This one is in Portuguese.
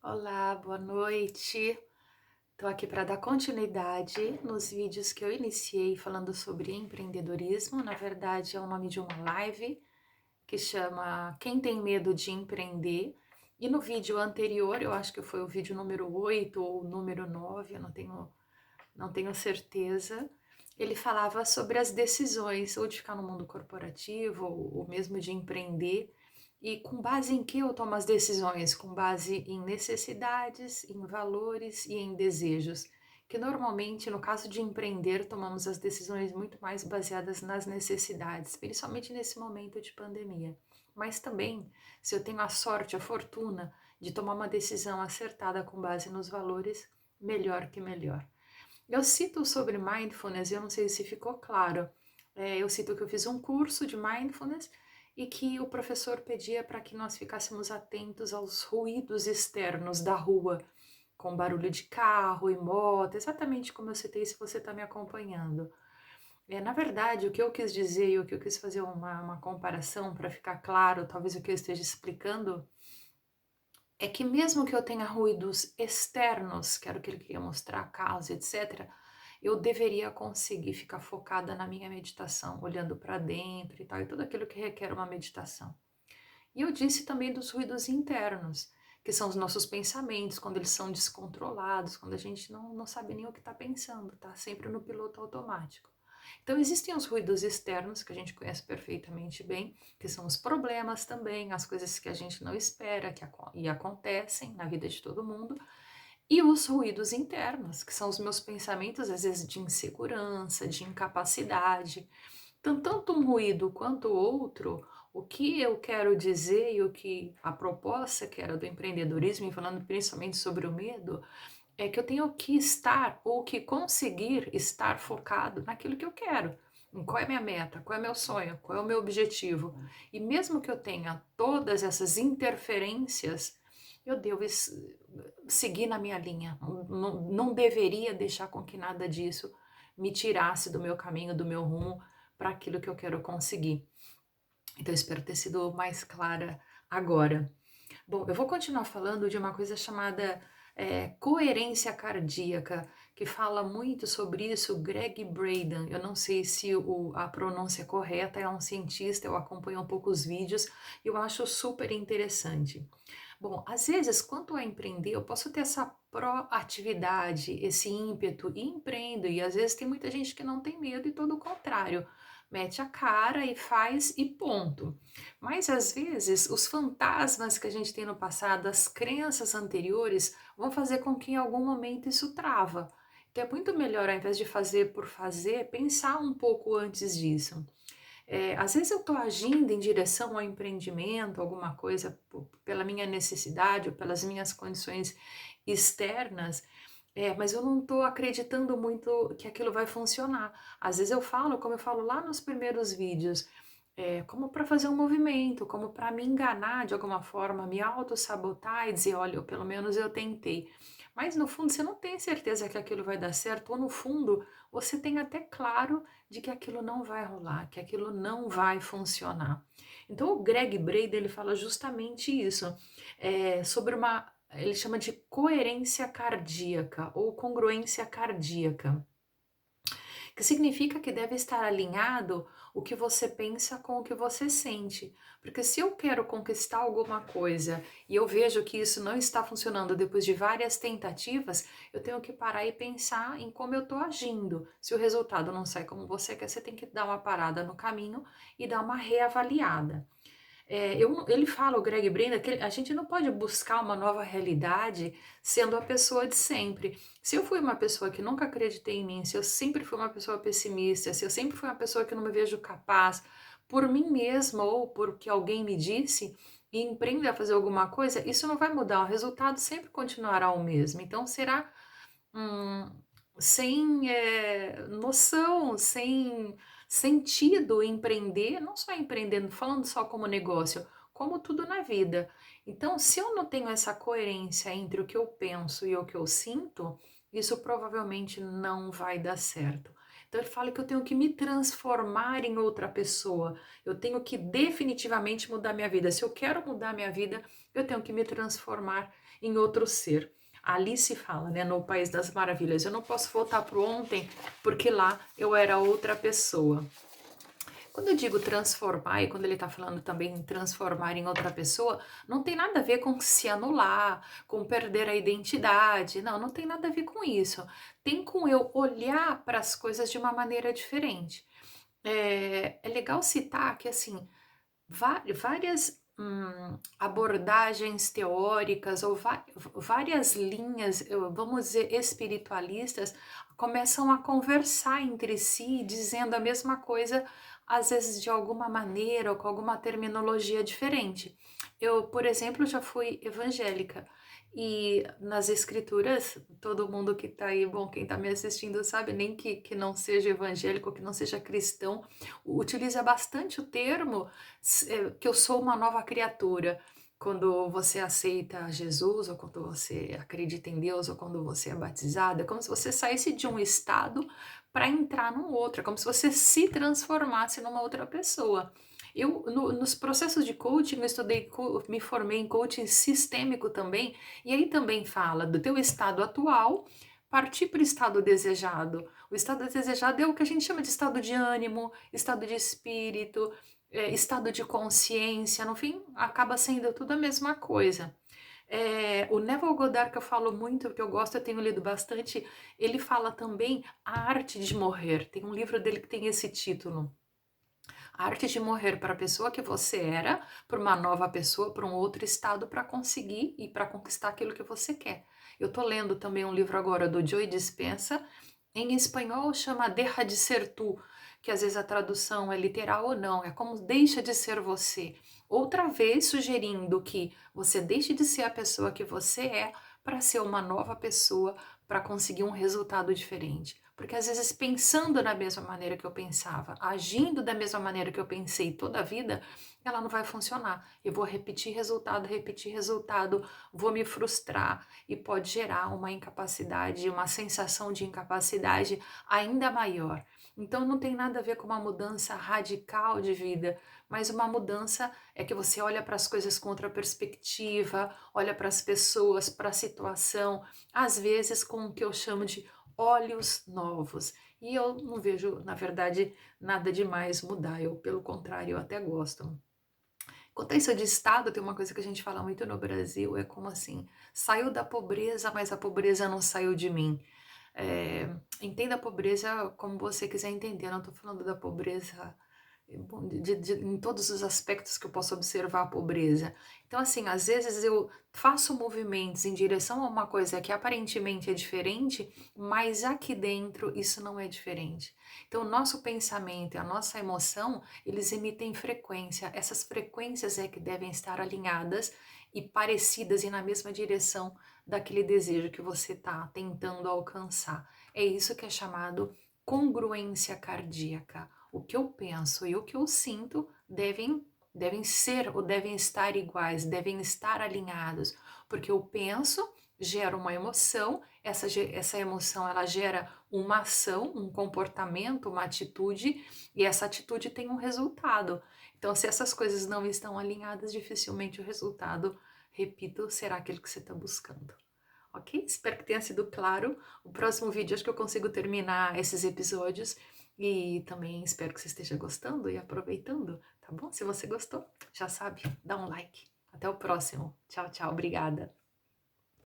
Olá, boa noite. Estou aqui para dar continuidade nos vídeos que eu iniciei falando sobre empreendedorismo. Na verdade, é o nome de uma live que chama Quem Tem Medo de Empreender. E no vídeo anterior, eu acho que foi o vídeo número 8 ou número 9, eu não tenho certeza. Ele falava sobre as decisões, ou de ficar no mundo corporativo, ou mesmo de empreender. E com base em que eu tomo as decisões? Com base em necessidades, em valores e em desejos. Que normalmente, no caso de empreender, tomamos as decisões muito mais baseadas nas necessidades, principalmente nesse momento de pandemia. Mas também, se eu tenho a sorte, a fortuna de tomar uma decisão acertada com base nos valores, melhor que melhor. Eu cito sobre mindfulness, eu não sei se ficou claro. Eu cito que eu fiz um curso de mindfulness e que o professor pedia para que nós ficássemos atentos aos ruídos externos da rua, com barulho de carro e moto, exatamente como eu citei se você está me acompanhando. Na verdade, o que eu quis dizer e o que eu quis fazer uma comparação para ficar claro, talvez o que eu esteja explicando, é que mesmo que eu tenha ruídos externos, que era o que ele queria mostrar, caos, etc., eu deveria conseguir ficar focada na minha meditação, olhando para dentro e tal, e tudo aquilo que requer uma meditação. E eu disse também dos ruídos internos, que são os nossos pensamentos, quando eles são descontrolados, quando a gente não sabe nem o que está pensando, tá sempre no piloto automático. Então, existem os ruídos externos, que a gente conhece perfeitamente bem, que são os problemas também, as coisas que a gente não espera e acontecem na vida de todo mundo, e os ruídos internos, que são os meus pensamentos, às vezes, de insegurança, de incapacidade. Então, tanto um ruído quanto o outro, o que eu quero dizer e o que a proposta que era do empreendedorismo, e falando principalmente sobre o medo, é que eu tenho que estar ou que conseguir estar focado naquilo que eu quero. Em qual é a minha meta, qual é o meu sonho, qual é o meu objetivo. E mesmo que eu tenha todas essas interferências, eu devo seguir na minha linha. Não deveria deixar com que nada disso me tirasse do meu caminho, do meu rumo, para aquilo que eu quero conseguir. Então, eu espero ter sido mais clara agora. Bom, eu vou continuar falando de uma coisa chamada coerência cardíaca, que fala muito sobre isso Greg Braden. Eu não sei se a pronúncia é correta, é um cientista, eu acompanho um pouco os vídeos e eu acho super interessante. Bom, às vezes, quanto a empreender, eu posso ter essa proatividade, esse ímpeto e empreendo, e às vezes tem muita gente que não tem medo e todo o contrário, mete a cara e faz e ponto. Mas às vezes os fantasmas que a gente tem no passado, as crenças anteriores, vão fazer com que em algum momento isso trava. Então é muito melhor, ao invés de fazer por fazer, pensar um pouco antes disso. Às vezes eu estou agindo em direção ao empreendimento, alguma coisa pela minha necessidade ou pelas minhas condições externas, mas eu não estou acreditando muito que aquilo vai funcionar. Às vezes eu falo, como eu falo lá nos primeiros vídeos, como para fazer um movimento, como para me enganar de alguma forma, me auto-sabotar e dizer, olha, pelo menos eu tentei. Mas no fundo você não tem certeza que aquilo vai dar certo, ou no fundo você tem até claro de que aquilo não vai rolar, que aquilo não vai funcionar. Então o Greg Braden ele fala justamente isso, sobre ele chama de coerência cardíaca ou congruência cardíaca, que significa que deve estar alinhado o que você pensa com o que você sente. Porque se eu quero conquistar alguma coisa e eu vejo que isso não está funcionando depois de várias tentativas, eu tenho que parar e pensar em como eu estou agindo. Se o resultado não sai como você quer, você tem que dar uma parada no caminho e dar uma reavaliada. Ele fala, o Greg Brenda, que a gente não pode buscar uma nova realidade sendo a pessoa de sempre. Se eu fui uma pessoa que nunca acreditei em mim, se eu sempre fui uma pessoa pessimista, se eu sempre fui uma pessoa que não me vejo capaz por mim mesma ou por que alguém me disse, e empreende a fazer alguma coisa, isso não vai mudar, o resultado sempre continuará o mesmo. Então será hum, sem noção, sem sentido empreender, não só empreendendo, falando só como negócio, como tudo na vida. Então, se eu não tenho essa coerência entre o que eu penso e o que eu sinto, isso provavelmente não vai dar certo. Então ele fala que eu tenho que me transformar em outra pessoa. Eu tenho que definitivamente mudar minha vida. Se eu quero mudar minha vida, eu tenho que me transformar em outro ser. Ali se fala, né, no País das Maravilhas. Eu não posso voltar para o ontem, porque lá eu era outra pessoa. Quando eu digo transformar, e quando ele está falando também em transformar em outra pessoa, não tem nada a ver com se anular, com perder a identidade. Não, não tem nada a ver com isso. Tem com eu olhar para as coisas de uma maneira diferente. É legal citar que, assim, várias abordagens teóricas ou várias linhas, vamos dizer, espiritualistas, começam a conversar entre si, dizendo a mesma coisa, às vezes de alguma maneira ou com alguma terminologia diferente. Eu, por exemplo, já fui evangélica. E nas escrituras, todo mundo que está aí, bom, quem está me assistindo sabe, nem que não seja evangélico, que não seja cristão, utiliza bastante o termo que eu sou uma nova criatura. Quando você aceita Jesus, ou quando você acredita em Deus, ou quando você é batizado, é como se você saísse de um estado para entrar num outro, é como se você se transformasse numa outra pessoa. Eu, nos processos de coaching, eu estudei, me formei em coaching sistêmico também, e aí também fala do teu estado atual, partir para o estado desejado. O estado desejado é o que a gente chama de estado de ânimo, estado de espírito, estado de consciência, no fim, acaba sendo tudo a mesma coisa. O Neville Goddard, que eu falo muito, que eu gosto, eu tenho lido bastante, ele fala também a arte de morrer. Tem um livro dele que tem esse título. A arte de morrer para a pessoa que você era, para uma nova pessoa, para um outro estado, para conseguir e para conquistar aquilo que você quer. Eu estou lendo também um livro agora do Joe Dispenza, em espanhol chama Deja de ser tu, que às vezes a tradução é literal ou não, é como deixa de ser você. Outra vez sugerindo que você deixe de ser a pessoa que você é para ser uma nova pessoa, para conseguir um resultado diferente. Porque às vezes pensando da mesma maneira que eu pensava, agindo da mesma maneira que eu pensei toda a vida, ela não vai funcionar. Eu vou repetir resultado, vou me frustrar e pode gerar uma incapacidade, uma sensação de incapacidade ainda maior. Então não tem nada a ver com uma mudança radical de vida, mas uma mudança é que você olha para as coisas com outra perspectiva, olha para as pessoas, para a situação, às vezes com o que eu chamo de olhos novos. E eu não vejo, na verdade, nada demais mudar. Eu, pelo contrário, eu até gosto. Quanto a isso de estado, tem uma coisa que a gente fala muito no Brasil, é como assim, saiu da pobreza, mas a pobreza não saiu de mim. Entenda a pobreza como você quiser entender, eu não estou falando da pobreza em todos os aspectos que eu posso observar a pobreza. Então, assim, às vezes eu faço movimentos em direção a uma coisa que aparentemente é diferente, mas aqui dentro isso não é diferente. Então, o nosso pensamento e a nossa emoção, eles emitem frequência. Essas frequências é que devem estar alinhadas e parecidas e na mesma direção daquele desejo que você está tentando alcançar. É isso que é chamado congruência cardíaca. O que eu penso e o que eu sinto devem ser ou devem estar iguais, devem estar alinhados, porque eu penso, gera uma emoção, essa emoção ela gera uma ação, um comportamento, uma atitude, e essa atitude tem um resultado. Então, se essas coisas não estão alinhadas, dificilmente o resultado, repito, será aquele que você está buscando. Ok? Espero que tenha sido claro. O próximo vídeo acho que eu consigo terminar esses episódios e também espero que você esteja gostando e aproveitando, tá bom? Se você gostou, já sabe, dá um like. Até o próximo. Tchau, tchau. Obrigada.